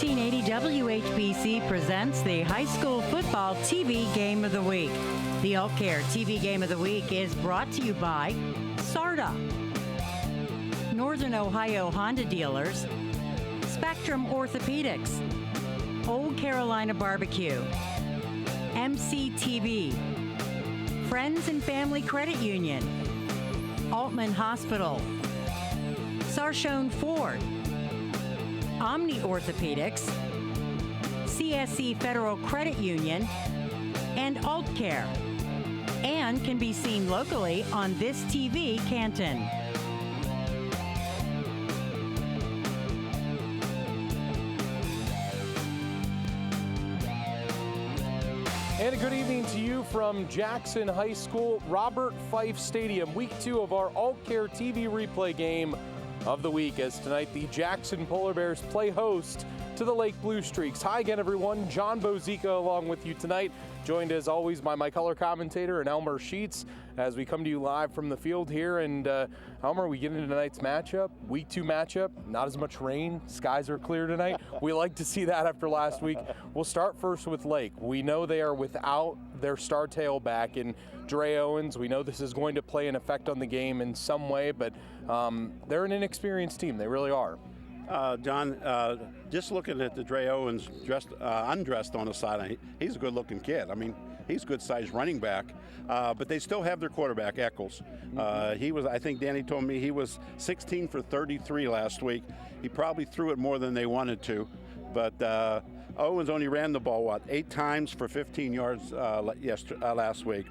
1480 WHBC presents the High School Football TV Game of the Week. The Alt Care TV Game of the Week is brought to you by SARTA, Northern Ohio Honda Dealers, Spectrum Orthopedics, Old Carolina Barbecue, MCTV, Friends and Family Credit Union, Altman Hospital, Sarshone Ford, Omni Orthopedics, CSE Federal Credit Union, and AltCare, and can be seen locally on This TV Canton. And a good evening to you from Jackson High School, Robert Fife Stadium. Week 2 of our AltCare TV replay game of the week, as tonight the Jackson Polar Bears play host to the Lake Blue Streaks. Hi again, everyone. John Bozica along with you tonight, joined as always by my color commentator and Elmer Sheets as we come to you live from the field here. And Elmer, we get into tonight's matchup, week 2 matchup. Not as much rain, skies are clear tonight. We like to see that after last week. We'll start first with Lake. We know they are without their star tailback in Dre Owens. We know this is going to play an effect on the game in some way, but they're an inexperienced team. They really are. John, just looking at the Dre Owens undressed on the sideline, he's a good-looking kid. I mean, he's a good-sized running back, but they still have their quarterback, Eccles. He was, I think Danny told me, he was 16 for 33 last week. He probably threw it more than they wanted to, but Owens only ran the ball, 8 times for 15 yards last week.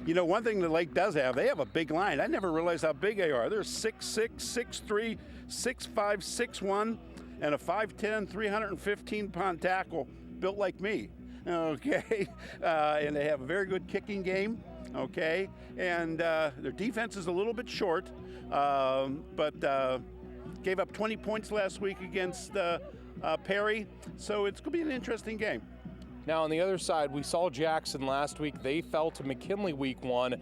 You know, one thing the Lake does have, they have a big line. I never realized how big they are. They're 6'6", 6'3", 6'5", 6'1", and a 5'10", 315-pound tackle built like me, okay? And they have a very good kicking game, okay? And their defense is a little bit short, but gave up 20 points last week against Perry, so it's going to be an interesting game. Now on the other side, we saw Jackson last week. They fell to McKinley week 1,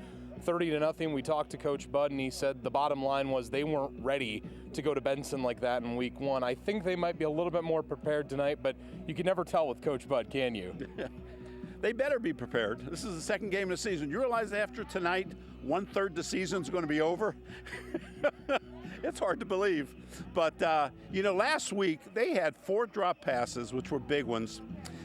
30-0. We talked to Coach Bud, and he said the bottom line was they weren't ready to go to Benson like that in week 1. I think they might be a little bit more prepared tonight, but you can never tell with Coach Bud, can you? They better be prepared. This is the second game of the season. You realize after tonight, 1/3 the season's going to be over? It's hard to believe. But, you know, last week they had 4 drop passes, which were big ones.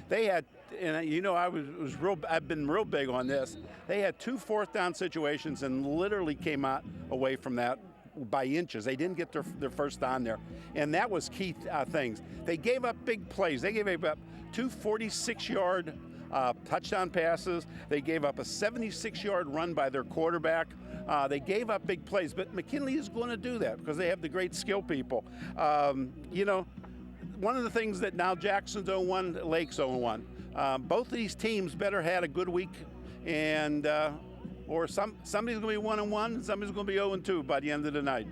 They had, and you know, I've been real big on this. They had 2 4th-down situations and literally came out away from that by inches. They didn't get their first down there, and that was key things. They gave up big plays. They gave up 2 46-yard touchdown passes. They gave up a 76-yard run by their quarterback. They gave up big plays, but McKinley is going to do that because they have the great skill people. You know, one of the things that now Jackson's 0-1, Lake's 0-1. Both of these teams better had a good week, and or somebody's going to be 1-1, and somebody's going to be 0-2 by the end of the night.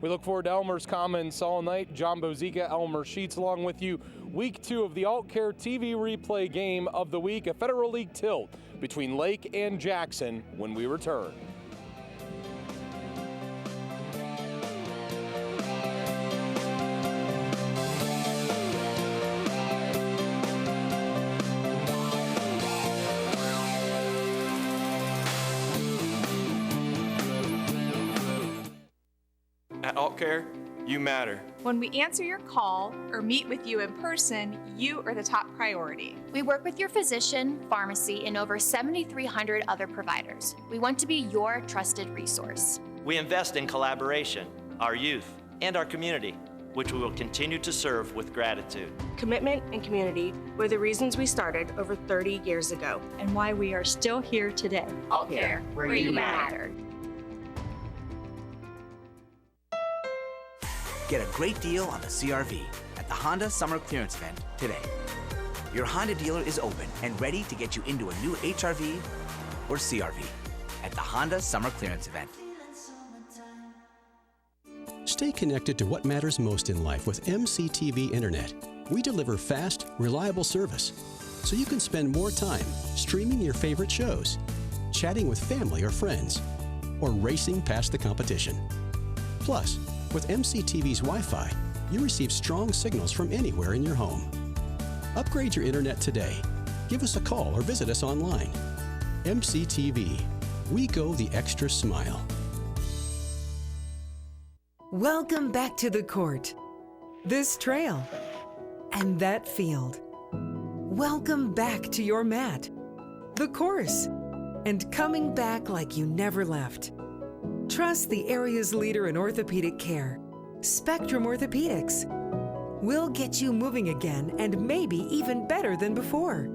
We look forward to Elmer's comments all night. John Bozica, Elmer Sheets along with you. Week 2 of the AltCare TV replay game of the week, a Federal League tilt between Lake and Jackson when we return. At AltCare, you matter. When we answer your call or meet with you in person, you are the top priority. We work with your physician, pharmacy, and over 7,300 other providers. We want to be your trusted resource. We invest in collaboration, our youth, and our community, which we will continue to serve with gratitude. Commitment and community were the reasons we started over 30 years ago. And why we are still here today. AltCare, where you matter. Get a great deal on the CRV at the Honda Summer Clearance Event today. Your Honda dealer is open and ready to get you into a new HRV or CRV at the Honda Summer Clearance Event. Stay connected to what matters most in life with MCTV Internet. We deliver fast, reliable service, so you can spend more time streaming your favorite shows, chatting with family or friends, or racing past the competition. Plus, with MCTV's Wi-Fi, you receive strong signals from anywhere in your home. Upgrade your internet today. Give us a call or visit us online. MCTV. We go the extra smile. Welcome back to the court. This trail and that field. Welcome back to your mat, the course, and coming back like you never left. Trust the area's leader in orthopedic care, Spectrum Orthopedics. We'll get you moving again and maybe even better than before.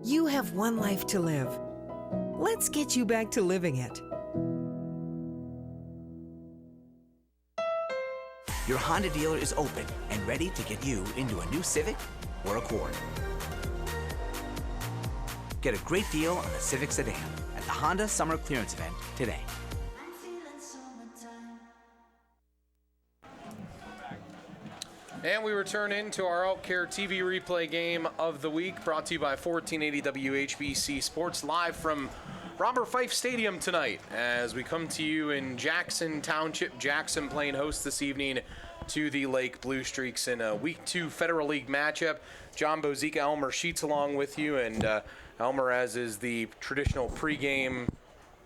You have one life to live. Let's get you back to living it. Your Honda dealer is open and ready to get you into a new Civic or Accord. Get a great deal on the Civic sedan at the Honda Summer Clearance Event today. And we return into our Outcare TV replay game of the week, brought to you by 1480 WHBC Sports, live from Robert Fife Stadium tonight, as we come to you in Jackson Township. Jackson playing host this evening to the Lake Blue Streaks in a Week 2 Federal League matchup. John Bozica, Elmer Sheets along with you, and Elmer, as is the traditional pregame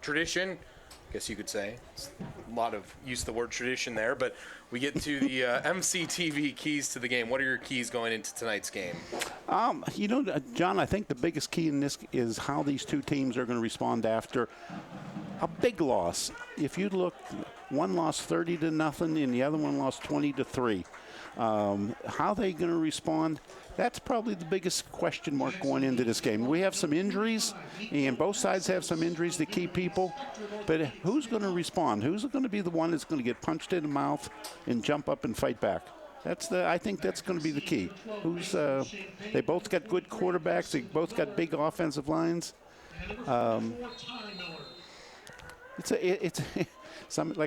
tradition, I guess you could say. It's a lot of use of the word tradition there, but we get to the MCTV keys to the game. What are your keys going into tonight's game? John, I think the biggest key in this is how these two teams are going to respond after a big loss. If you look, one lost 30-0 and the other one lost 20-3. How they going to respond? That's probably the biggest question mark going into this game. We have some injuries, and both sides have some injuries to key people. But who's going to respond? Who's going to be the one that's going to get punched in the mouth and jump up and fight back? I think that's going to be the key. They both got good quarterbacks. They both got big offensive lines. Like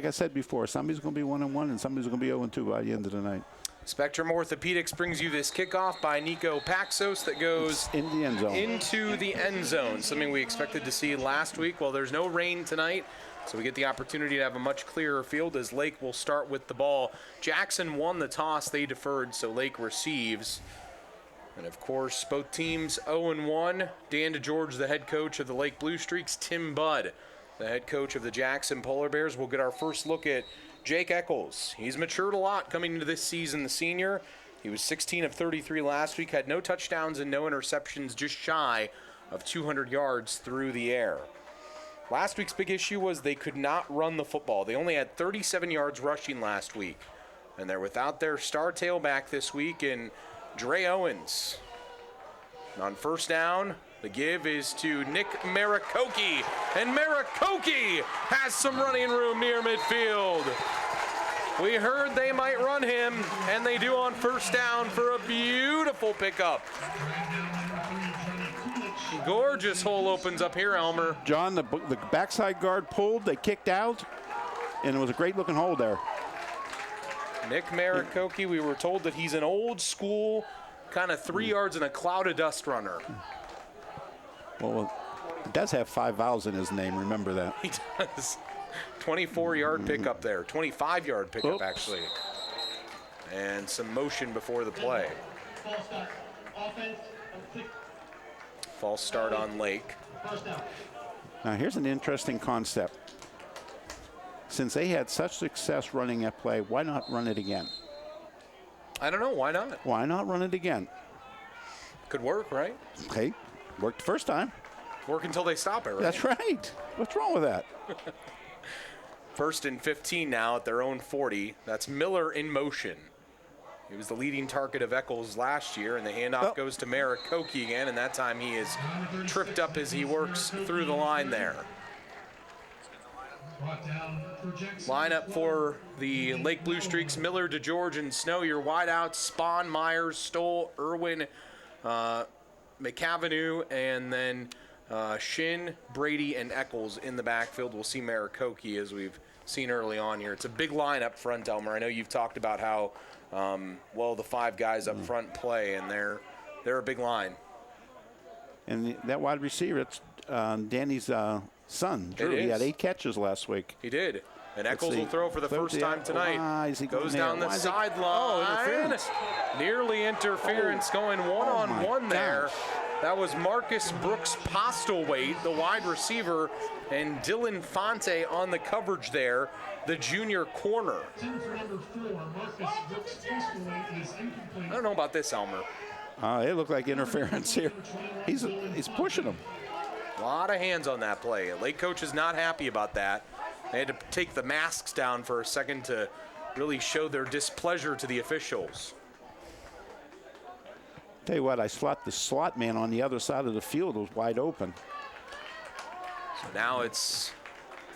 I said before, somebody's going to be 1-1 and somebody's going to be 0-2 by the end of the night. Spectrum Orthopedics brings you this kickoff by Nico Paxos that goes in the end zone. Into the end zone, something we expected to see last week. Well, there's no rain tonight, so we get the opportunity to have a much clearer field as Lake will start with the ball. Jackson won the toss, they deferred, so Lake receives. And of course, both teams 0-1. Dan DeGeorge, the head coach of the Lake Blue Streaks. Tim Budd, the head coach of the Jackson Polar Bears. We'll get our first look at Jake Eccles. He's matured a lot coming into this season, the senior. He was 16 of 33 last week, had no touchdowns and no interceptions, just shy of 200 yards through the air. Last week's big issue was they could not run the football. They only had 37 yards rushing last week. And they're without their star tailback this week in Dre Owens. And on first down, the give is to Nick Maricoki, and Maricoki has some running room near midfield. We heard they might run him, and they do on first down for a beautiful pickup. Gorgeous hole opens up here, Elmer. John, the backside guard pulled, they kicked out, and it was a great-looking hole there. Nick Maricoki, we were told that he's an old school, kind of 3 yards in a cloud of dust runner. Well, he does have 5 vowels in his name. Remember that. He does. 24-yard pickup there. 25-yard pickup, actually. And some motion before the play. False start on Lake. Now, here's an interesting concept. Since they had such success running that play, why not run it again? I don't know. Why not? Why not run it again? Could work, right? Okay. Worked the first time. Work until they stop it, right? That's right. What's wrong with that? First and 15 now at their own 40. That's Miller in motion. He was the leading target of Eccles last year, and the handoff goes to Maricoki again, and that time he is tripped up as he works through the line there. Lineup for the Lake Blue Streaks: Miller, DeGeorge, and Snow. Your wideouts: Spahn, Myers, Stoll, Irwin, McAvenue, and then Shin, Brady, and Eccles in the backfield. We'll see Maricoki as we've seen early on here. It's a big line up front, Elmer. I know you've talked about how well the 5 guys up front play, and they're a big line. And that wide receiver, it's Danny's son, Drew. He had 8 catches last week. He did. And Eccles will throw for the first time tonight. Goes down the sideline. Oh, interference. Nearly interference going one-on-one there. That was Marcus Brooks Postlethwaite, the wide receiver, and Dylan Fonte on the coverage there, the junior corner. I don't know about this, Elmer. It looked like interference here. He's pushing him. A lot of hands on that play. Lake coach is not happy about that. They had to take the masks down for a second to really show their displeasure to the officials. Tell you what, the slot man on the other side of the field was wide open. So now it's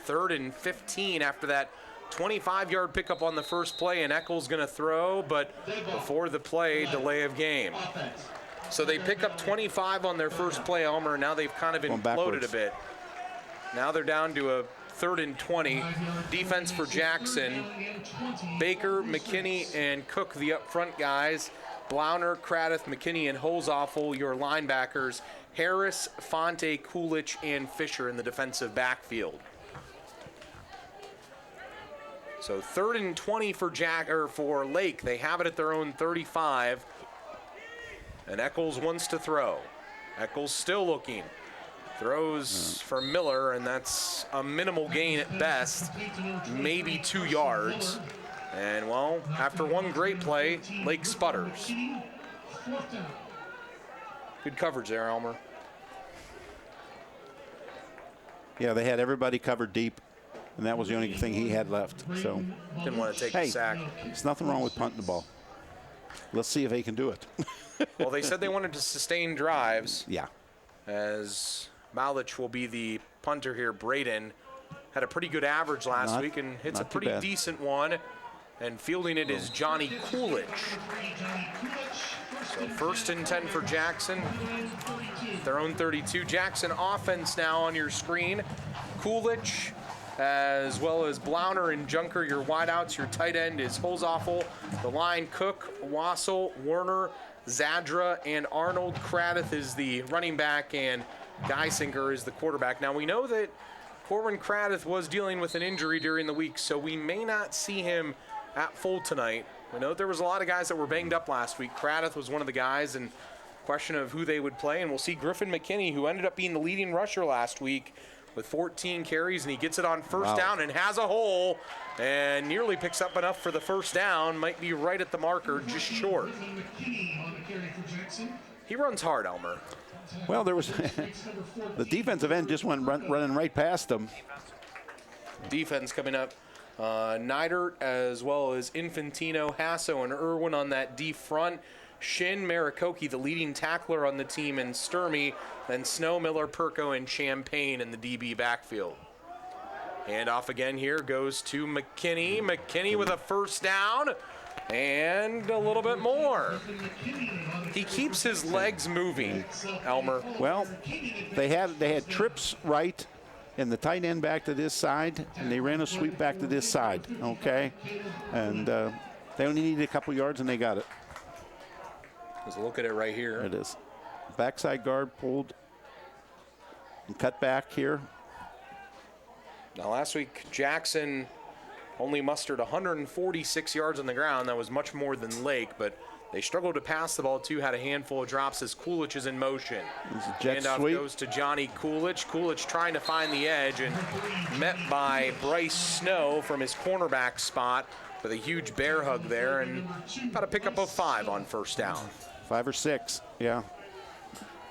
3rd and 15 after that 25-yard pickup on the first play, and Eccles going to throw, but before the play, delay of game. So they pick up 25 on their first play, Elmer, and now they've kind of imploded a bit. Now they're down to a 3rd and 20. Defense for Jackson. Baker, McKinney, and Cook, the up front guys. Blauner, Craddock, McKinney, and Holzoffel, your linebackers. Harris, Fonte, Coolidge, and Fisher in the defensive backfield. So 3rd and 20 for Lake. They have it at their own 35. And Eccles wants to throw. Eccles still looking. Throws for Miller, and that's a minimal gain at best, maybe 2 yards. And, well, after one great play, Lake sputters. Good coverage there, Elmer. Yeah, they had everybody covered deep, and that was the only thing he had left. So didn't want to take the sack. There's nothing wrong with punting the ball. Let's see if they can do it. Well, they said they wanted to sustain drives. Yeah. As Malich will be the punter here. Braden had a pretty good average last week and hits a pretty decent one. And fielding it is Johnny Coolidge. So 1st and 10 for Jackson. Their own 32. Jackson offense now on your screen. Coolidge, as well as Blauner and Junker, your wideouts. Your tight end is Holzoffel. The line, Cook, Wassel, Werner, Zadra, and Arnold. Craddock is the running back, and Geisinger is the quarterback. Now, we know that Corwin Craddock was dealing with an injury during the week, so we may not see him at full tonight. We know there was a lot of guys that were banged up last week. Craddock was one of the guys, and question of who they would play. And we'll see Griffin McKinney, who ended up being the leading rusher last week with 14 carries, and he gets it on first down and has a hole and nearly picks up enough for the first down. Might be right at the marker, just short. He runs hard, Elmer. Well, there was the defensive end just went running right past him. Defense coming up. Neidert, as well as Infantino, Hasso, and Irwin on that D front. Shin, Marikoki, the leading tackler on the team, and Sturmey. Then Snow, Miller, Perko, and Champagne in the DB backfield. Handoff again here goes to McKinney. McKinney with a first down and a little bit more. He keeps his legs moving, Elmer. Well, they had trips right and the tight end back to this side, and they ran a sweep back to this side, okay? And they only needed a couple yards, and they got it. Let's look at it right here. It is. Backside guard pulled and cut back here. Now, last week, Jackson only mustered 146 yards on the ground. That was much more than Lake, but they struggled to pass the ball, too. Had a handful of drops as Coolidge is in motion. Handoff goes to Johnny Coolidge. Coolidge trying to find the edge and met by Bryce Snow from his cornerback spot with a huge bear hug there, and about a pickup of 5 on first down. 5 or 6, yeah.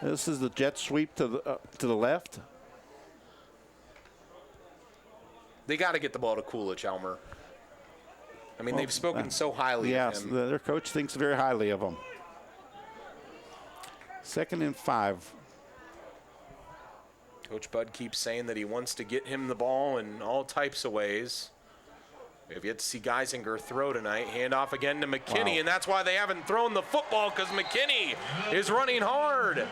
This is the jet sweep to the left. They got to get the ball to Coolidge, Elmer. I mean, they've spoken so highly of him. Yes, their coach thinks very highly of him. 2nd and 5. Coach Bud keeps saying that he wants to get him the ball in all types of ways. We have yet to see Geisinger throw tonight. Handoff again to McKinney, and that's why they haven't thrown the football, because McKinney is running hard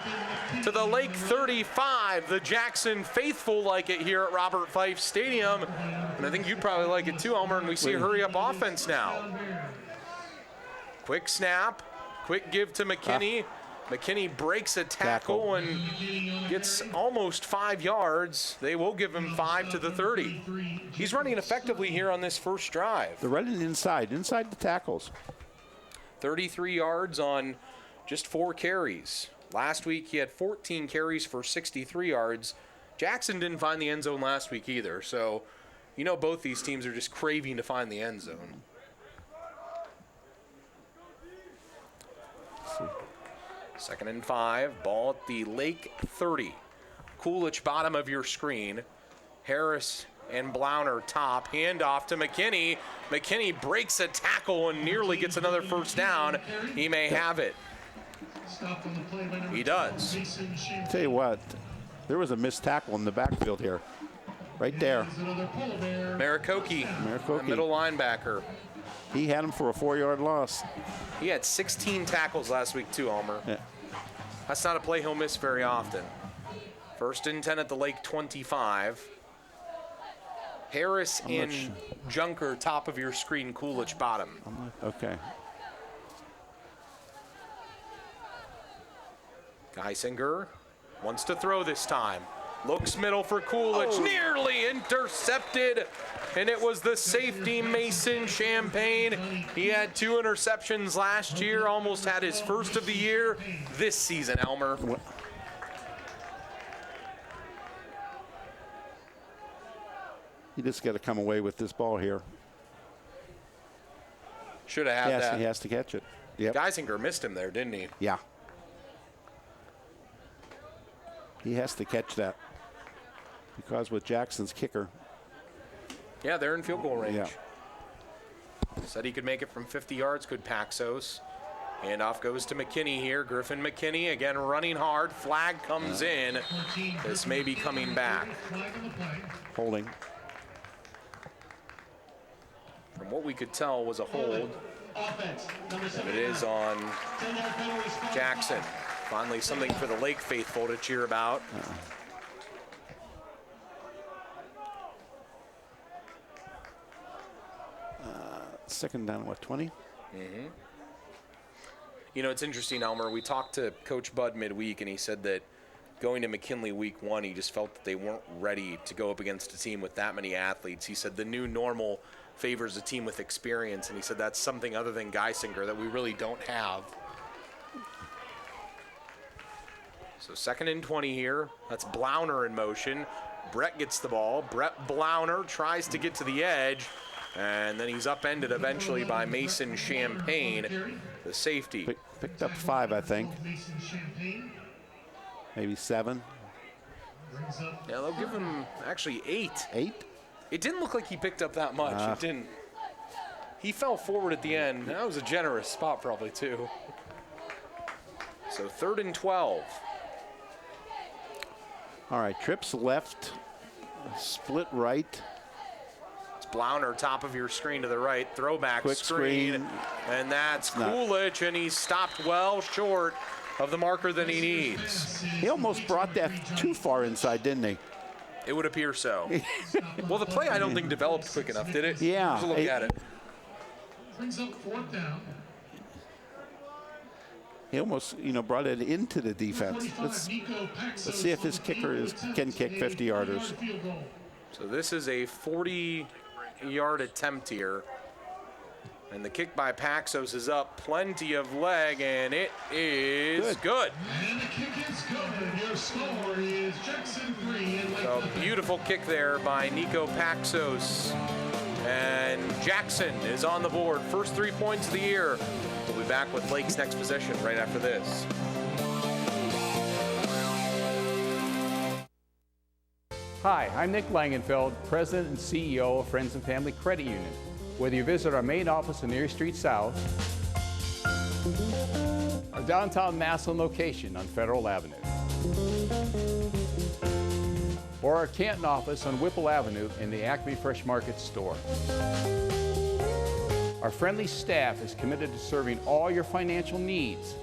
to the Lake 35. The Jackson faithful like it here at Robert Fife Stadium, and I think you'd probably like it too, Elmer, and we see a hurry-up offense now. Quick snap, quick give to McKinney, McKinney breaks a tackle and gets almost 5 yards. They will give him 5 to the 30. He's running effectively here on this first drive. They're running inside the tackles. 33 yards on just 4 carries. Last week he had 14 carries for 63 yards. Jackson didn't find the end zone last week either, so you know both these teams are just craving to find the end zone. Second and 5, ball at the Lake 30. Coolidge bottom of your screen. Harris and Blauner top. Handoff to McKinney. McKinney breaks a tackle and nearly gets another first down. He may have it. He does. Tell you what, there was a missed tackle in the backfield here. Right there. Marakoki, middle linebacker. He had him for a 4-yard loss. He had 16 tackles last week too, Elmer. Yeah. That's not a play he'll miss very often. First and 10 at the Lake 25. Harris and Junker, top of your screen, Coolidge bottom. Okay. Geisinger wants to throw this time. Looks middle for Coolidge, nearly intercepted, and it was the safety Mason Champagne. He had 2 interceptions last year, almost had his first of the year this season, Elmer. He just got to come away with this ball here. Should have had that. He has to catch it. Yep. Geisinger missed him there, didn't he? Yeah. He has to catch that. Because with Jackson's kicker. Yeah, they're in field goal range. Yeah. Said he could make it from 50 yards, could Paxos. Handoff goes to McKinney here. Griffin McKinney again running hard. Flag comes in. This may be coming back. Holding. From what we could tell was a hold. And it is on Jackson. Finally something for the Lake faithful to cheer about. Second down, what, 20? Mm-hmm. You know, it's interesting, Elmer. We talked to Coach Bud midweek, and he said that going to McKinley week 1, he just felt that they weren't ready to go up against a team with that many athletes. He said the new normal favors a team with experience, and he said that's something other than Geisinger that we really don't have. So second and 20 here. That's Blauner in motion. Brett gets the ball. Brett Blauner tries to get to the edge, and then he's upended eventually by Mason Champagne, the safety. Picked up 5, I think. Maybe 7. Yeah, they'll give him actually 8. 8? It didn't look like he picked up that much. It didn't. He fell forward at the end. That was a generous spot probably too. So third and 12. All right, trips left, split right. It's Blauner, top of your screen to the right, throwback Quick screen. And that's Coolidge, and he's stopped well short of the marker that he needs. He almost brought that too far inside, didn't he? It would appear so. Well, the play I don't think developed quick enough, did it? Yeah. Let's look at it. Brings up 4th down. He almost, brought it into the defense. Let's see if his kicker can kick 50-yarders. So this is a 40-yard attempt here. And the kick by Paxos is up. Plenty of leg, and it is good. And the kick is good. Your score is Jackson 3. So beautiful kick there by Nico Paxos. And Jackson is on the board. First 3 points of the year. We'll be back with Lake's next possession right after this. Hi, I'm Nick Langenfeld, President and CEO of Friends and Family Credit Union. Whether you visit our main office on Erie Street South, our downtown Massillon location on Federal Avenue, or our Canton office on Whipple Avenue in the Acme Fresh Market store. Our friendly staff is committed to serving all your financial needs.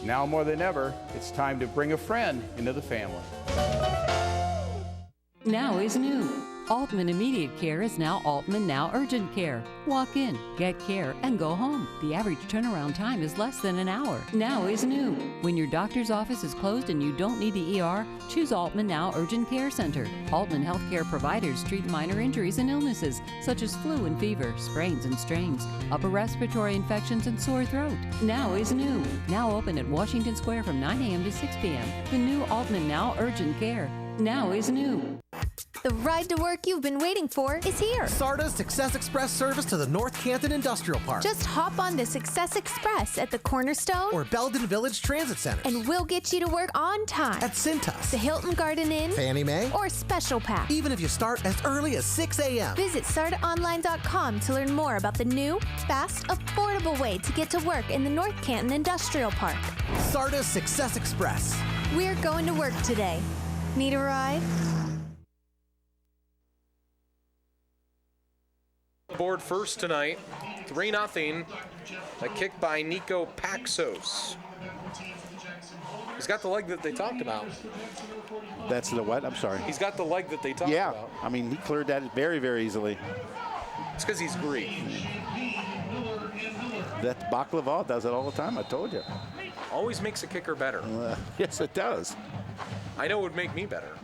Now more than ever, it's time to bring a friend into the family. Now is new. Altman Immediate Care is now Altman Now Urgent Care. Walk in, get care, and go home. The average turnaround time is less than an hour. Now is new. When your doctor's office is closed and you don't need the ER, choose Altman Now Urgent Care Center. Altman Healthcare providers treat minor injuries and illnesses, such as flu and fever, sprains and strains, upper respiratory infections, and sore throat. Now is new. Now open at Washington Square from 9 a.m. to 6 p.m. The new Altman Now Urgent Care. Now is new. The ride to work you've been waiting for is here. SARTA's Success Express service to the North Canton Industrial Park. Just hop on the Success Express at the Cornerstone or Belden Village Transit Center. And we'll get you to work on time. At Cintas, the Hilton Garden Inn, Fannie Mae, or Special Pack. Even if you start as early as 6 a.m. Visit SARTAonline.com to learn more about the new, fast, affordable way to get to work in the North Canton Industrial Park. SARTA's Success Express. We're going to work today. Need a ride? Board first tonight, 3-0. A kick by Nico Paxos. He's got the leg that they talked about. That's the what? I'm sorry. He's got the leg that they talked about. Yeah, I mean, he cleared that very, very easily. It's because he's Greek. That baklava does it all the time, I told you. Always makes a kicker better. Yes, it does. I know it would make me better.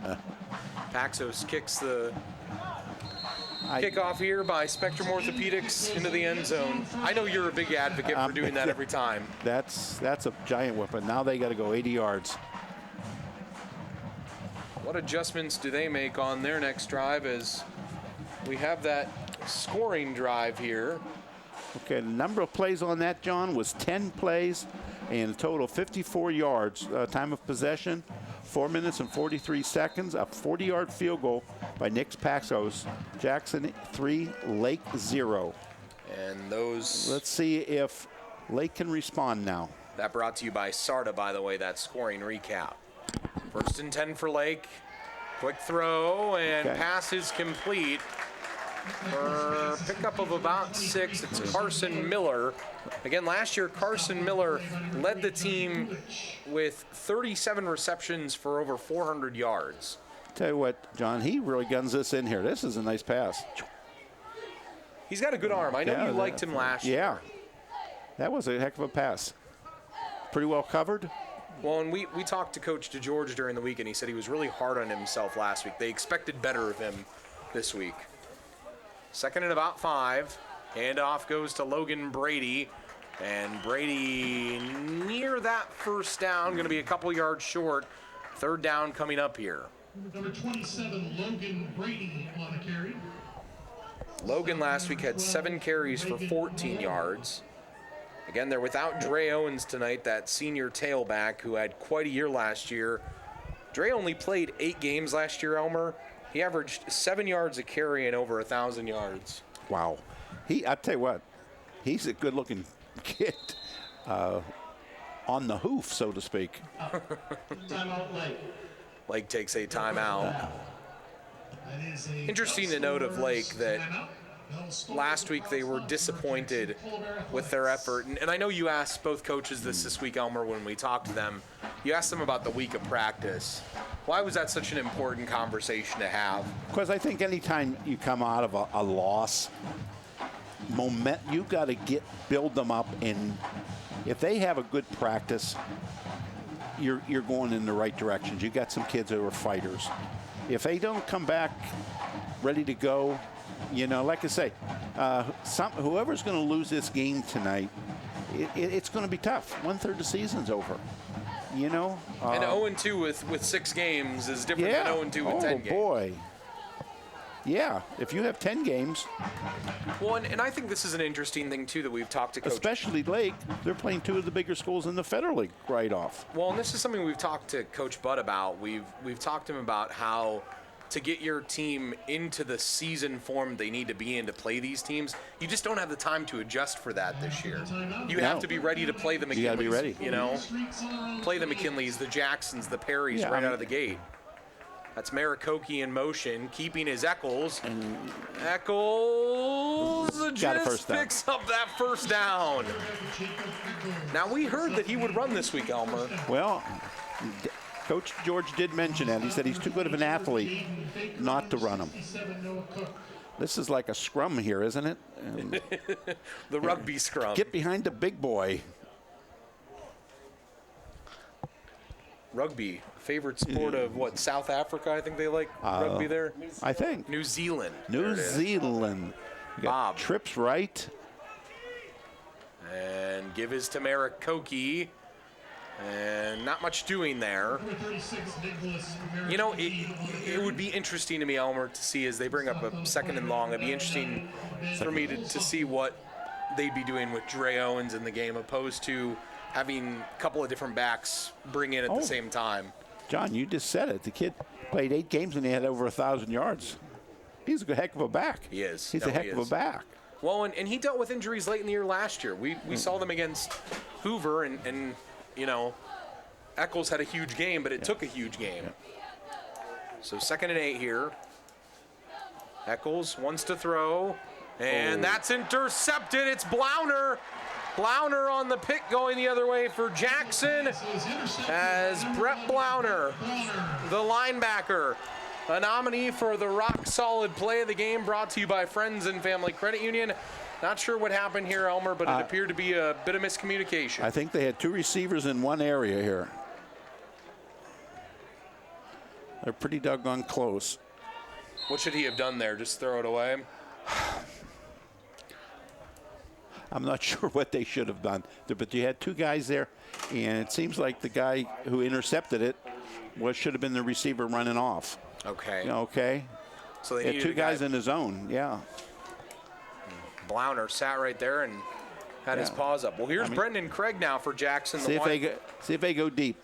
Paxos kicks the kickoff here by Spectrum Orthopedics into the end zone. I know you're a big advocate for doing that every time. That's a giant weapon. Now they got to go 80 yards. What adjustments do they make on their next drive as we have that scoring drive here? Okay, the number of plays on that, John, was 10 plays and a total of 54 yards. Time of possession, 4 minutes and 43 seconds. A 40-yard field goal by Nick Paxos. Jackson 3, Lake 0. And those... Let's see if Lake can respond now. That brought to you by SARTA, by the way, that scoring recap. 1st and 10 for Lake. Quick throw, and pass is complete. For pickup of about 6, it's Carson Miller. Again, last year, Carson Miller led the team with 37 receptions for over 400 yards. Tell you what, John, he really guns this in here. This is a nice pass. He's got a good arm. I know you liked him last year. Yeah, that was a heck of a pass. Pretty well covered. Well, and we talked to Coach DeGeorge during the week, and he said he was really hard on himself last week. They expected better of him this week. 2nd and about 5. Handoff goes to Logan Brady. And Brady near that first down, going to be a couple yards short. 3rd down coming up here. Number 27, Logan Brady on a carry. Logan last week had 7 carries for 14 yards. Again, they're without Dre Owens tonight, that senior tailback who had quite a year last year. Dre only played 8 games last year, Elmer. He averaged 7 yards a carry and over 1,000 yards. Wow. I tell you what, he's a good-looking kid on the hoof, so to speak. Timeout, Lake. Lake takes a timeout. Interesting to note of Lake that last week they were disappointed with their effort. And I know you asked both coaches this week, Elmer, when we talked to them. You asked them about the week of practice. Why was that such an important conversation to have? Because I think anytime you come out of a loss, you got to build them up. And if they have a good practice, you're going in the right directions. You got some kids who are fighters. If they don't come back ready to go, like I say, whoever's going to lose this game tonight, it's going to be tough. 1/3 the season's over. And 0-2 with 6 games is different than 0-2 with 10 games. Oh, boy. Yeah, if you have 10 games. Well, and I think this is an interesting thing, too, that we've talked to Coach. Especially Lake. They're playing 2 of the bigger schools in the Federal League right off. Well, and this is something we've talked to Coach Budd about. We've talked to him about how to get your team into the season form they need to be in to play these teams, you just don't have the time to adjust for that this year. You have to be ready to play the McKinleys. You got to be ready. Play the McKinleys, the Jacksons, the Perrys out of the gate. That's Marikoki in motion, keeping his Eccles. Eccles just picks up that first down. Now, we heard that he would run this week, Elmer. Well, Coach George did mention that. He said he's too good of an athlete not to run him. This is like a scrum here, isn't it? The rugby scrum. Get behind the big boy. Rugby, favorite sport of what, South Africa? I think they like rugby there. I think. New Zealand. New Zealand. Bob. Trips right. And give his to Merrick Koki. And not much doing there. You know, it would be interesting to me, Elmer, to see as they bring up a second and long. It'd be interesting for me to see what they'd be doing with Dre Owens in the game, opposed to having a couple of different backs bring in at the same time. John, you just said it. The kid played 8 games and he had over 1,000 yards. He's a heck of a back. He is. He's a heck of a back. Well, and he dealt with injuries late in the year last year. We saw them against Hoover, and you know, Eccles had a huge game, but it took a huge game. So 2nd and 8 here. Eccles wants to throw, and that's intercepted. It's Blauner. Blauner on the pick going the other way for Jackson, as Brett Blauner, the linebacker, a nominee for the rock-solid play of the game, brought to you by Friends and Family Credit Union. Not sure what happened here, Elmer, but it appeared to be a bit of miscommunication. I think they had 2 receivers in one area here. They're pretty doggone close. What should he have done there? Just throw it away? I'm not sure what they should have done, but you had 2 guys there, and it seems like the guy who intercepted it should have been the receiver running off. Okay. Okay. So they had needed 2 guys in the zone. Yeah. Blauner sat right there and had his paws up. Well, here's Brendan Craig now for Jackson. See if they go deep.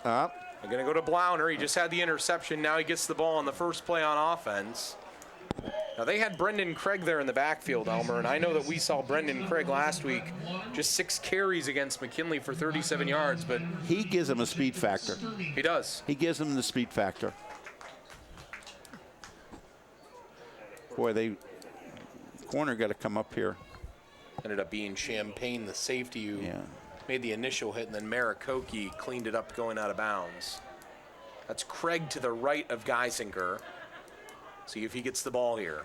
They're going to go to Blauner. He just had the interception. Now he gets the ball on the first play on offense. Now, they had Brendan Craig there in the backfield, Elmer, and I know that we saw Brendan Craig last week, just 6 carries against McKinley for 37 yards, but he gives them a speed factor. He does. He gives them the speed factor. Boy, corner got to come up here. Ended up being Champagne, the safety, who made the initial hit, and then Marikoki cleaned it up going out of bounds. That's Craig to the right of Geisinger. See if he gets the ball here.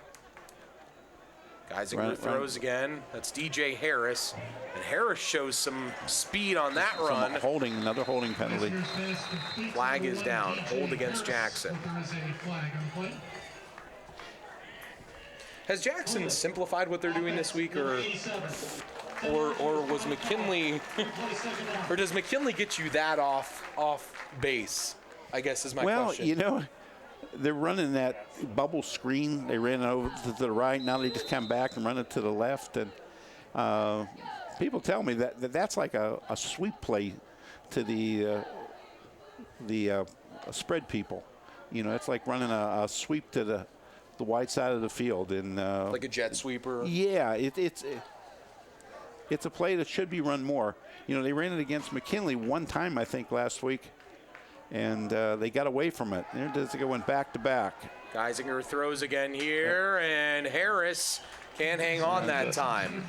Geisinger throws again. That's DJ Harris. And Harris shows some speed on that run. Another holding penalty. Flag is down. Hold against Jackson. Has Jackson simplified what they're doing this week, or was McKinley, or does McKinley get you that off base, I guess is my question. Well, you know, they're running that bubble screen. They ran it over to the right. Now they just come back and run it to the left. And people tell me that's like a sweep play to the spread people. You know, it's like running a sweep to the wide side of the field. And like a jet sweeper? Yeah, it's a play that should be run more. You know, they ran it against McKinley one time, I think, last week. And they got away from it. There it is, going back to back. Geisinger throws again here, and Harris can't hang on that time.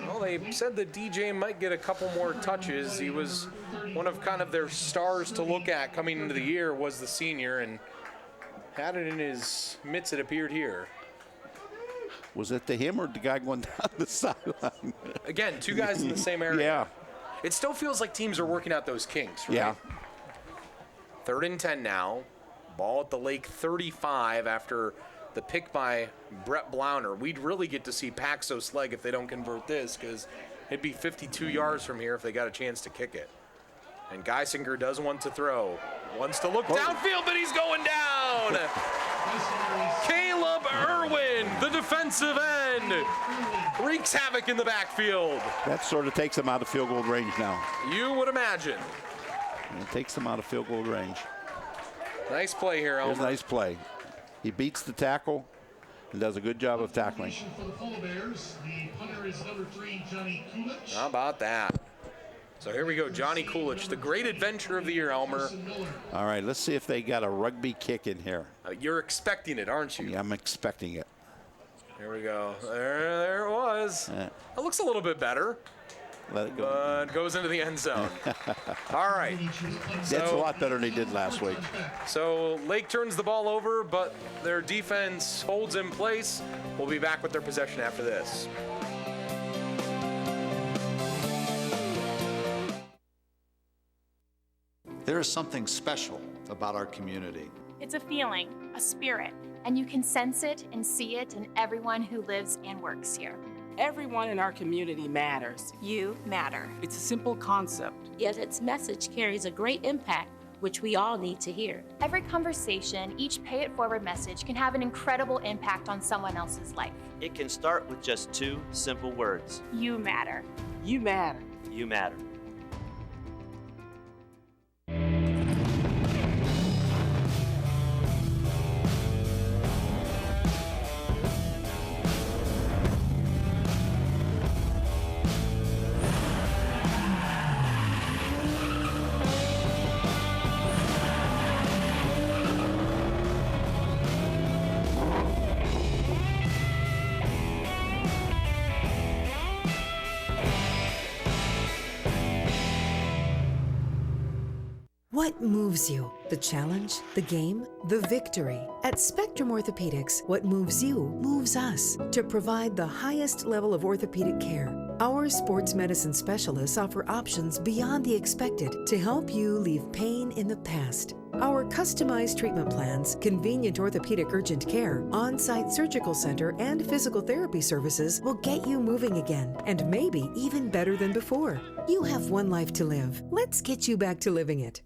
Well, they said that DJ might get a couple more touches. He was one of kind of their stars to look at coming into the year, was the senior, and had it in his mitts, it appeared here. Was it to him or the guy going down the sideline? Again, 2 guys in the same area. Yeah. It still feels like teams are working out those kinks, right? Yeah. 3rd and 10 now. Ball at the Lake 35 after the pick by Brett Blauner. We'd really get to see Paxos' leg if they don't convert this, because it'd be 52 yards from here if they got a chance to kick it. And Geisinger does want to throw. Wants to look downfield, but he's going down. Caleb Irwin, the defensive end, wreaks havoc in the backfield. That sort of takes them out of field goal range now. You would imagine. It takes them out of field goal range. Nice play here, Elmer. There's a nice play. He beats the tackle and does a good job of tackling. How about that? So here we go, Johnny Coolidge, the great adventure of the year, Elmer. All right, let's see if they got a rugby kick in here. You're expecting it, aren't you? Yeah, I'm expecting it. Here we go. There it was. It looks a little bit better. Let it go. But goes into the end zone. All right. That's a lot better than he did last week. So Lake turns the ball over, but their defense holds in place. We'll be back with their possession after this. There is something special about our community. It's a feeling, a spirit. And you can sense it and see it in everyone who lives and works here. Everyone in our community matters. You matter. It's a simple concept. Yet its message carries a great impact, which we all need to hear. Every conversation, each Pay It Forward message can have an incredible impact on someone else's life. It can start with just 2 simple words. You matter. You matter. You matter. What moves you? The challenge, the game, the victory. At Spectrum Orthopedics, what moves you moves us to provide the highest level of orthopedic care. Our sports medicine specialists offer options beyond the expected to help you leave pain in the past. Our customized treatment plans, convenient orthopedic urgent care, on-site surgical center, and physical therapy services will get you moving again, and maybe even better than before. You have one life to live. Let's get you back to living it.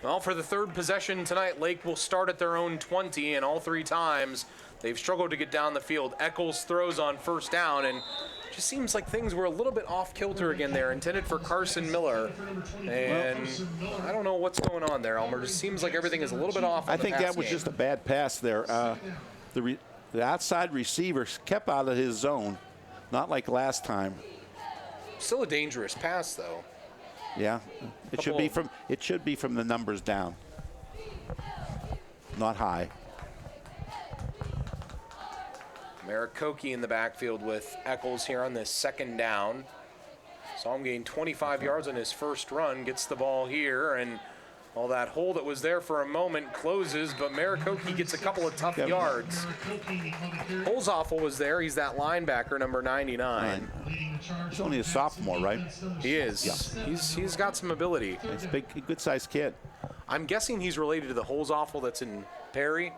Well, for the third possession tonight, Lake will start at their own 20, and all 3 times they've struggled to get down the field. Eccles throws on first down, and just seems like things were a little bit off kilter again there, intended for Carson Miller. And I don't know what's going on there, Elmer. It just seems like everything is a little bit off on I think that was just a bad pass there. The outside receiver kept out of his zone, not like last time. Still a dangerous pass, though. Yeah, it should be from the numbers down, not high. Maricoki in the backfield with Eccles here on this second down. Saw him gain 25 yards on his first run, gets the ball here, and all that hole that was there for a moment closes, but Maricoki gets a couple of tough yards. Holzoffel was there. He's that linebacker, number 99. He's only a sophomore, right? He is. Yeah. He's got some ability. He's a big, good-sized kid. I'm guessing he's related to the Holzoffel that's in Perry,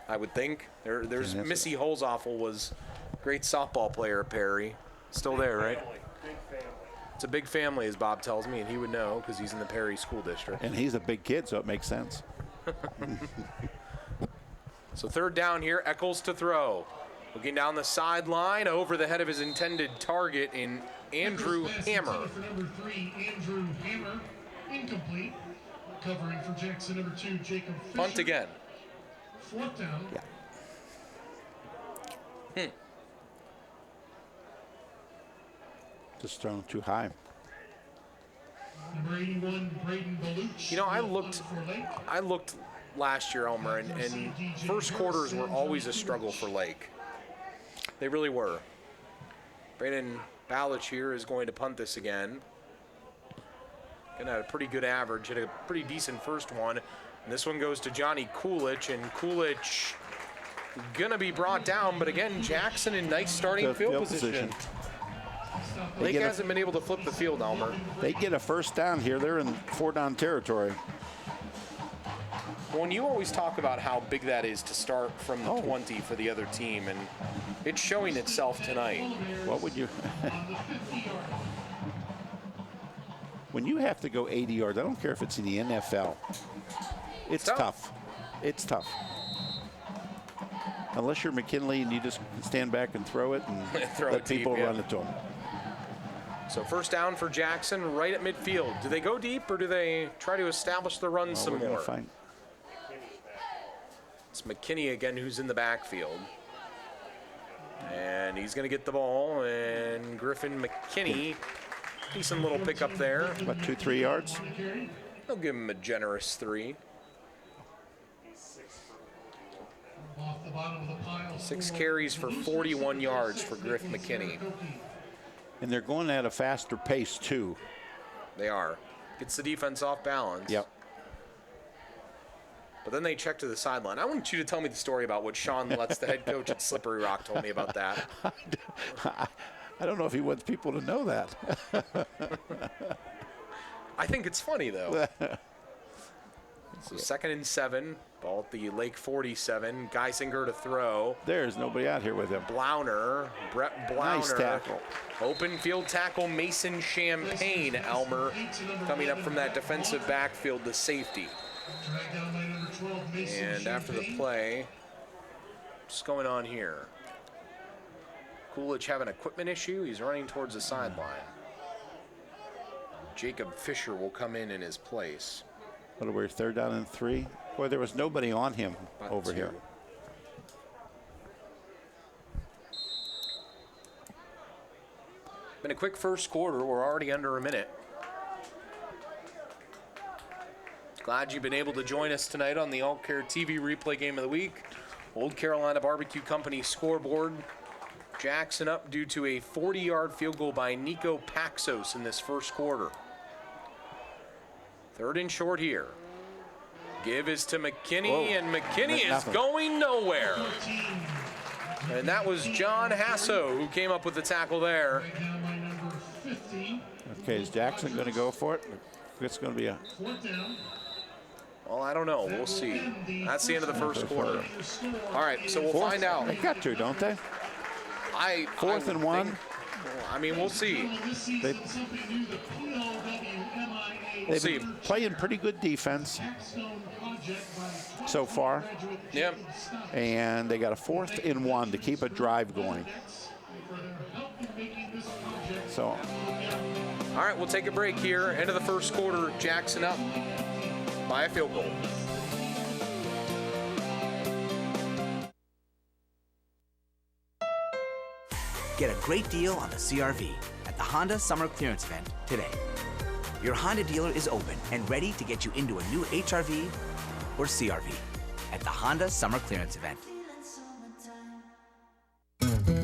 I would think. There's Missy Holzoffel was a great softball player at Perry. Still there, right? It's a big family, as Bob tells me, and he would know because he's in the Perry School District. And he's a big kid, so it makes sense. So third down here, Eccles to throw. Looking down the sideline, over the head of his intended target in Andrew Hammer. For number 3, Andrew Hammer, incomplete. Covering for Jackson, number 2, Jacob Fisher. Punt again. 4th down. Yeah. Just thrown too high. Number 81, Braden Baluch. You know, I looked last year, Elmer, and first quarters were always a struggle for Lake. They really were. Braden Baluch here is going to punt this again. And had a pretty good average, hit a pretty decent first one. And this one goes to Johnny Kulich, and Kulich gonna be brought down, but again, Jackson in nice starting field position. Lake hasn't been able to flip the field, Elmer. They get a first down here. They're in 4-down territory. Well, and you always talk about how big that is to start from the 20 for the other team, and it's showing itself tonight. What would you... When you have to go 80 yards, I don't care if it's in the NFL, it's tough. It's tough. Unless you're McKinley and you just stand back and throw it and let people run it to them. So first down for Jackson, right at midfield. Do they go deep or do they try to establish the run some more? It's McKinney again who's in the backfield. And he's going to get the ball, and Griffin McKinney, decent little pickup there. About 2-3 yards? They'll give him a generous 3. Off the bottom of the pile. 6 carries for 41 yards for Griff McKinney. And they're going at a faster pace, too. They are. Gets the defense off balance. Yep. But then they check to the sideline. I want you to tell me the story about what Sean Lutz, the head coach at Slippery Rock, told me about that. I don't know if he wants people to know that. I think it's funny, though. So 2nd and 7, ball at the Lake 47. Geisinger to throw. There's nobody out here with him. Brett Blauner. Nice tackle. Open field tackle, Mason Champagne, Elmer, coming up from that defensive backfield to safety. And after the play, what's going on here? Coolidge having an equipment issue. He's running towards the sideline. Jacob Fisher will come in his place. What are we, 3rd down and 3? Boy, there was nobody on him over here. Been a quick first quarter. We're already under a minute. Glad you've been able to join us tonight on the All Care TV Replay Game of the Week. Old Carolina Barbecue Company scoreboard. Jackson up due to a 40-yard field goal by Nico Paxos in this first quarter. 3rd and short here. Give is to McKinney, and McKinney is going nowhere. And that was John Hasso who came up with the tackle there. Okay, is Jackson going to go for it? It's going to be a... Well, I don't know. We'll see. That's the end of the first quarter. All right, so we'll find out. They got to, don't they? 4th and 1. I mean, we'll see. They've been playing pretty good defense so far. Yep. And they got a 4th and 1 to keep a drive going. So. All right, we'll take a break here. End of the first quarter. Jackson up by a field goal. Get a great deal on the CRV at the Honda Summer Clearance Event today. Your Honda dealer is open and ready to get you into a new HRV or CRV at the Honda Summer Clearance Event.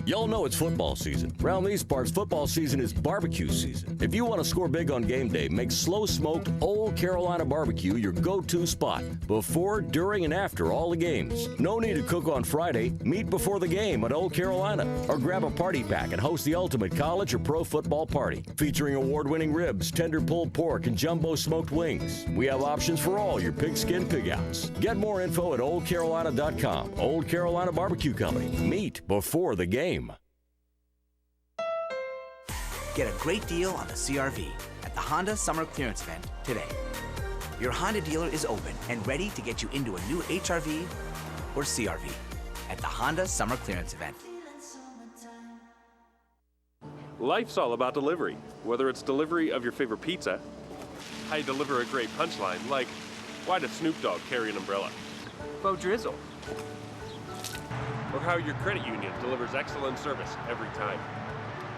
Y'all know it's football season. Around these parts, football season is barbecue season. If you want to score big on game day, make slow-smoked Old Carolina barbecue your go-to spot before, during, and after all the games. No need to cook on Friday. Meet before the game at Old Carolina. Or grab a party pack and host the ultimate college or pro football party. Featuring award-winning ribs, tender pulled pork, and jumbo smoked wings. We have options for all your pigskin pig-outs. Get more info at oldcarolina.com. Old Carolina Barbecue Company. Meet before the game. Get a great deal on the CRV at the Honda Summer Clearance Event today. Your Honda dealer is open and ready to get you into a new HRV or CRV at the Honda Summer Clearance Event. Life's all about delivery. Whether it's delivery of your favorite pizza, how you deliver a great punchline, like, why does Snoop Dogg carry an umbrella? Bo Drizzle. Or how your credit union delivers excellent service every time.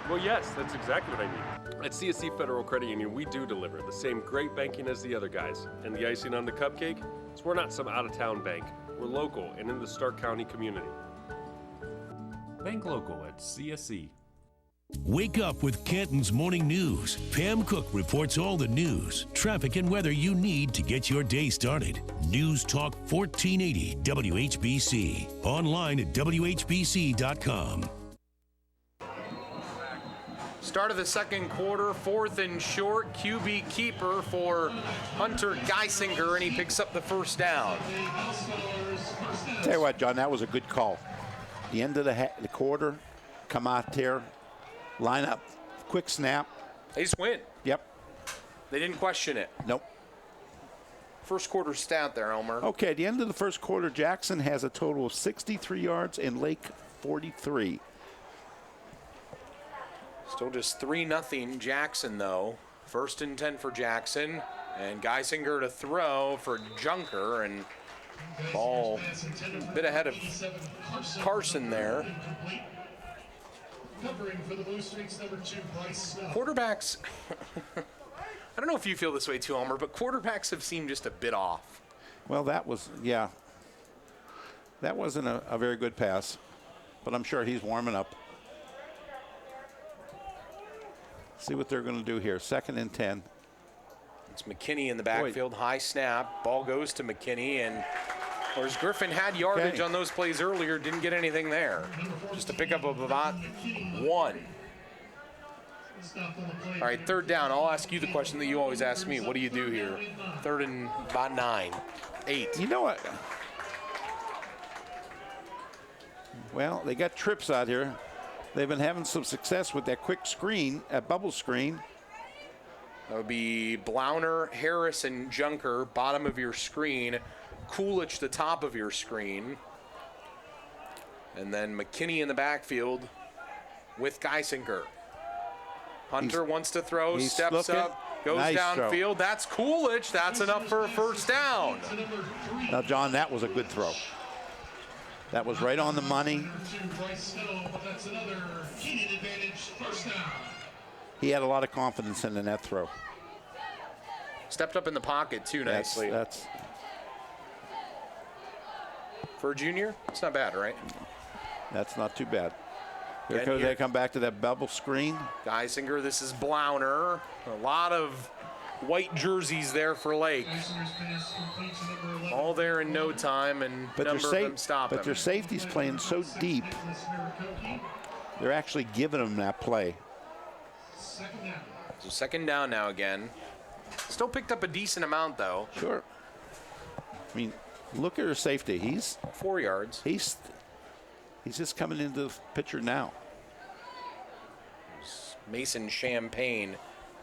Well, yes, that's exactly what I mean. At CSC Federal Credit Union, we do deliver the same great banking as the other guys. And the icing on the cupcake is we're not some out-of-town bank. We're local and in the Stark County community. Bank local at CSC. Wake up with Canton's Morning News. Pam Cook reports all the news, traffic, and weather you need to get your day started. News Talk 1480 WHBC. Online at WHBC.com. Start of the second quarter, 4th and short, QB keeper for Hunter Geisinger, and he picks up the first down. Tell you what, John, that was a good call. The end of the quarter, come out there, line up, quick snap. They just win. Yep. They didn't question it. Nope. First quarter stat there, Elmer. Okay, at the end of the first quarter, Jackson has a total of 63 yards and Lake 43. Still just 3-0 Jackson, though. 1st and 10 for Jackson. And Geisinger to throw for Junker. And ball a bit ahead of Carson there. Quarterbacks, I don't know if you feel this way too, Elmer, but quarterbacks have seemed just a bit off. Well, that was, yeah. That wasn't a very good pass, but I'm sure he's warming up. See what they're going to do here. 2nd and 10. It's McKinney in the backfield. High snap. Ball goes to McKinney, and whereas Griffin had yardage on those plays earlier, didn't get anything there. Just a pickup of about 1. All right, 3rd down. I'll ask you the question that you always ask me. What do you do here? 3rd and about 9, 8. You know what? Well, they got trips out here. They've been having some success with that quick screen, that bubble screen. That would be Blauner, Harris, and Junker, bottom of your screen. Coolidge, the top of your screen. And then McKinney in the backfield with Geisinger. Hunter wants to throw, steps up, goes downfield. Throw. That's Coolidge. That's enough for a 1st down. Now, John, that was a good throw. That was right on the money. He had a lot of confidence in that throw. Stepped up in the pocket, too, nicely. For a junior, it's not bad, right? That's not too bad. Here they come back to that bubble screen. Geisinger, this is Blauner. A lot of white jerseys there for Lake. All there in no time, and number of them stop him. But their safety's playing so deep, they're actually giving them that play. So 2nd down now again. Still picked up a decent amount, though. Sure. I mean, look at her safety. He's 4 yards. He's just coming into the picture now. Mason Champagne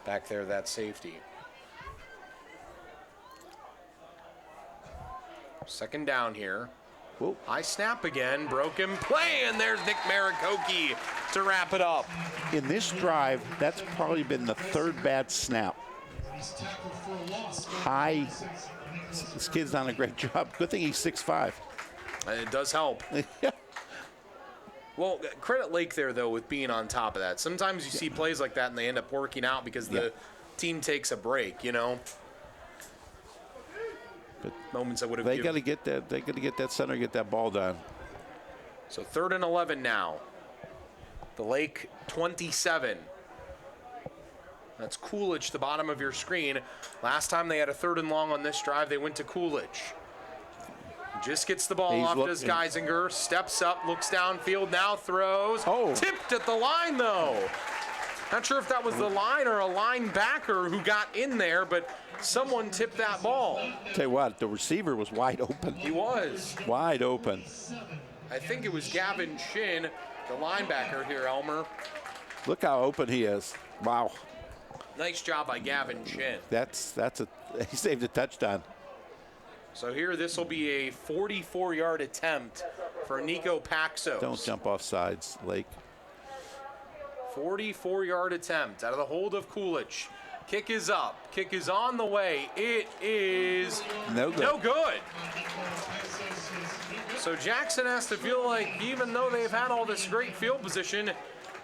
back there, that safety. 2nd down here. Whoa. High snap again, broken play, and there's Nick Marikoki to wrap it up. In this drive, that's probably been the 3rd bad snap. High. This kid's done a great job. Good thing he's 6'5". It does help. Well, credit Lake there, though, with being on top of that. Sometimes you see plays like that and they end up working out because the team takes a break, you know. But moments that would have. They got to get that. They got to get that center, get that ball down. So 3rd and 11 now. The Lake 27. That's Coolidge, the bottom of your screen. Last time they had a 3rd and long on this drive, they went to Coolidge. Just gets the ball off to Geisinger, steps up, looks downfield, now throws. Tipped at the line, though. Not sure if that was the line or a linebacker who got in there, but someone tipped that ball. Tell you what, the receiver was wide open. He was. Wide open. I think it was Gavin Shin, the linebacker here, Elmer. Look how open he is. Wow. Nice job by Gavin Shin. He saved a touchdown. So here, this will be a 44-yard attempt for Nico Paxos. Don't jump off sides, Lake. 44-yard attempt out of the hold of Coolidge. Kick is up. Kick is on the way. It is no good. No good. So Jackson has to feel like even though they've had all this great field position,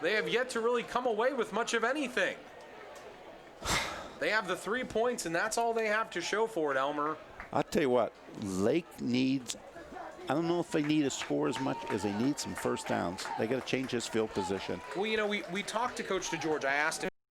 they have yet to really come away with much of anything. They have the 3 points, and that's all they have to show for it, Elmer. I'll tell you what, Lake needs, I don't know if they need a score as much as they need some 1st downs. They got to change his field position. Well, you know, we talked to Coach DeGeorge. I asked